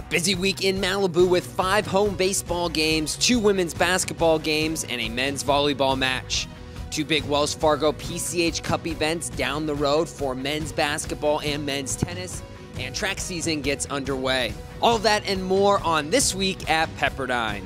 Busy week in Malibu with 5 home baseball games, 2 women's basketball games, and a men's volleyball match. 2 big Wells Fargo PCH Cup events down the road for men's basketball and men's tennis, and track season gets underway. All of that and more on This Week at Pepperdine.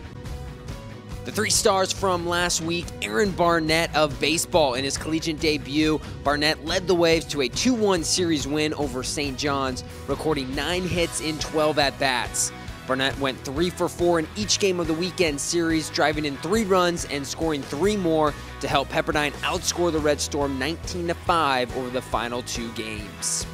The 3 stars from last week, Aaron Barnett of baseball in his collegiate debut. Barnett led the Waves to a 2-1 series win over St. John's, recording 9 hits in 12 at-bats. Barnett went 3 for 4 in each game of the weekend series, driving in 3 runs and scoring 3 more to help Pepperdine outscore the Red Storm 19-5 over the final 2 games.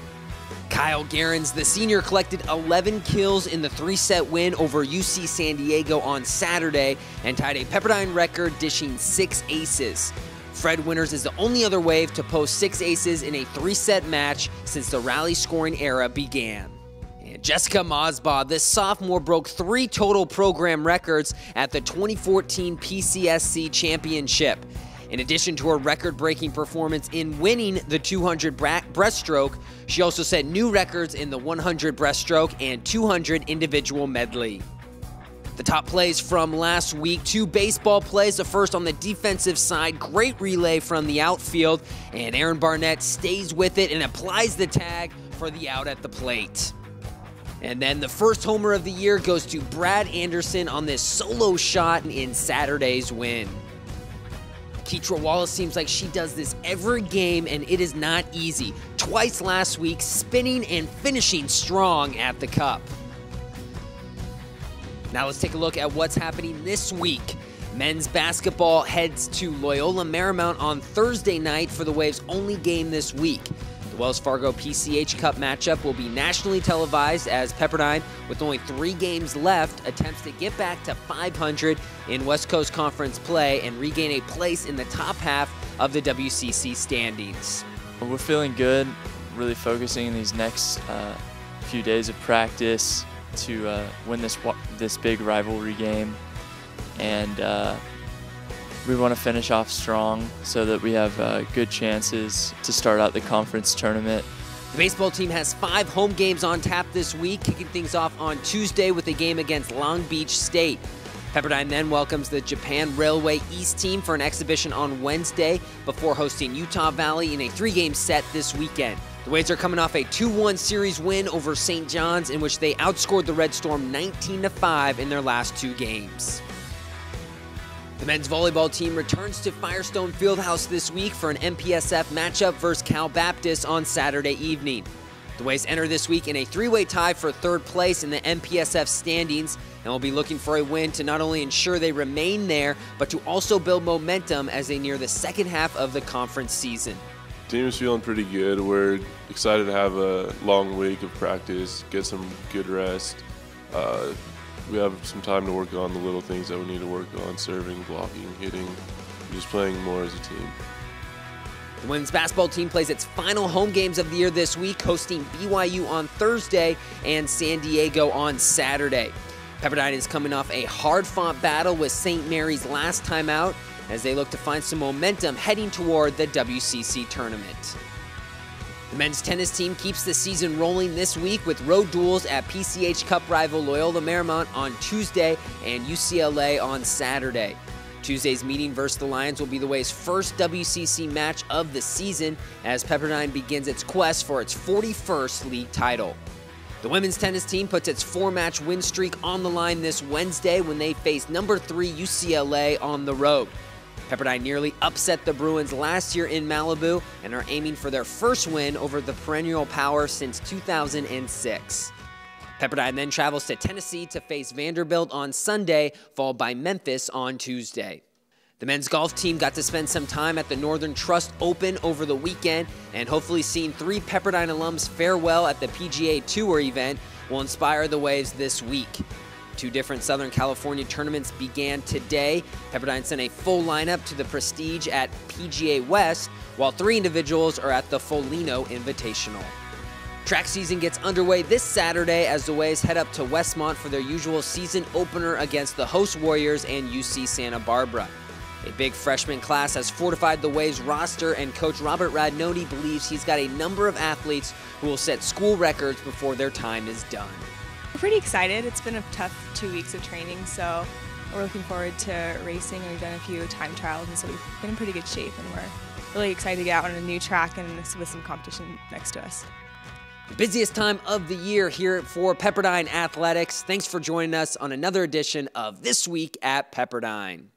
Kyle Gerrans, the senior, collected 11 kills in the 3-set win over UC San Diego on Saturday and tied a Pepperdine record, dishing 6 aces. Fred Winters is the only other Wave to post 6 aces in a 3-set match since the rally scoring era began. And Jessica Mosbaugh, this sophomore, broke 3 total program records at the 2014 PCSC Championship. In addition to her record-breaking performance in winning the 200 breaststroke, she also set new records in the 100 breaststroke and 200 individual medley. The top plays from last week: 2 baseball plays. The first on the defensive side, great relay from the outfield, and Aaron Barnett stays with it and applies the tag for the out at the plate. And then the first homer of the year goes to Brad Anderson on this solo shot in Saturday's win. Keetra Wallace seems like she does this every game, and it is not easy. Twice last week, spinning and finishing strong at the Cup. Now let's take a look at what's happening this week. Men's basketball heads to Loyola Marymount on Thursday night for the Waves' only game this week. The Wells Fargo PCH Cup matchup will be nationally televised as Pepperdine, with only 3 games left, attempts to get back to 500 in West Coast Conference play and regain a place in the top half of the WCC standings. We're feeling good, really focusing in these next few days of practice to win this big rivalry game, and we want to finish off strong so that we have good chances to start out the conference tournament. The baseball team has 5 home games on tap this week, kicking things off on Tuesday with a game against Long Beach State. Pepperdine then welcomes the Japan Railway East team for an exhibition on Wednesday before hosting Utah Valley in a 3-game set this weekend. The Waves are coming off a 2-1 series win over St. John's, in which they outscored the Red Storm 19-5 in their last 2 games. The men's volleyball team returns to Firestone Fieldhouse this week for an MPSF matchup versus Cal Baptist on Saturday evening. The Waves enter this week in a 3-way tie for 3rd place in the MPSF standings and will be looking for a win to not only ensure they remain there, but to also build momentum as they near the second half of the conference season. The team is feeling pretty good. We're excited to have a long week of practice, get some good rest. We have some time to work on the little things that we need to work on: serving, blocking, hitting, just playing more as a team. The women's basketball team plays its final home games of the year this week, hosting BYU on Thursday and San Diego on Saturday. Pepperdine is coming off a hard-fought battle with St. Mary's last time out as they look to find some momentum heading toward the WCC tournament. The men's tennis team keeps the season rolling this week with road duels at PCH Cup rival Loyola Marymount on Tuesday and UCLA on Saturday. Tuesday's meeting versus the Lions will be the Waves' first WCC match of the season as Pepperdine begins its quest for its 41st league title. The women's tennis team puts its 4-match win streak on the line this Wednesday when they face number 3 UCLA on the road. Pepperdine nearly upset the Bruins last year in Malibu and are aiming for their first win over the perennial power since 2006. Pepperdine then travels to Tennessee to face Vanderbilt on Sunday, followed by Memphis on Tuesday. The men's golf team got to spend some time at the Northern Trust Open over the weekend, and hopefully seeing 3 Pepperdine alums fare well at the PGA Tour event will inspire the Waves this week. 2 different Southern California tournaments began today. Pepperdine sent a full lineup to the Prestige at PGA West, while 3 individuals are at the Folino Invitational. Track season gets underway this Saturday as the Waves head up to Westmont for their usual season opener against the host Warriors and UC Santa Barbara. A big freshman class has fortified the Waves roster, and Coach Robert Radnoti believes he's got a number of athletes who will set school records before their time is done. We're pretty excited. It's been a tough 2 weeks of training, so we're looking forward to racing, and we've done a few time trials, and so we've been in pretty good shape, and we're really excited to get out on a new track and with some competition next to us. The busiest time of the year here for Pepperdine Athletics. Thanks for joining us on another edition of This Week at Pepperdine.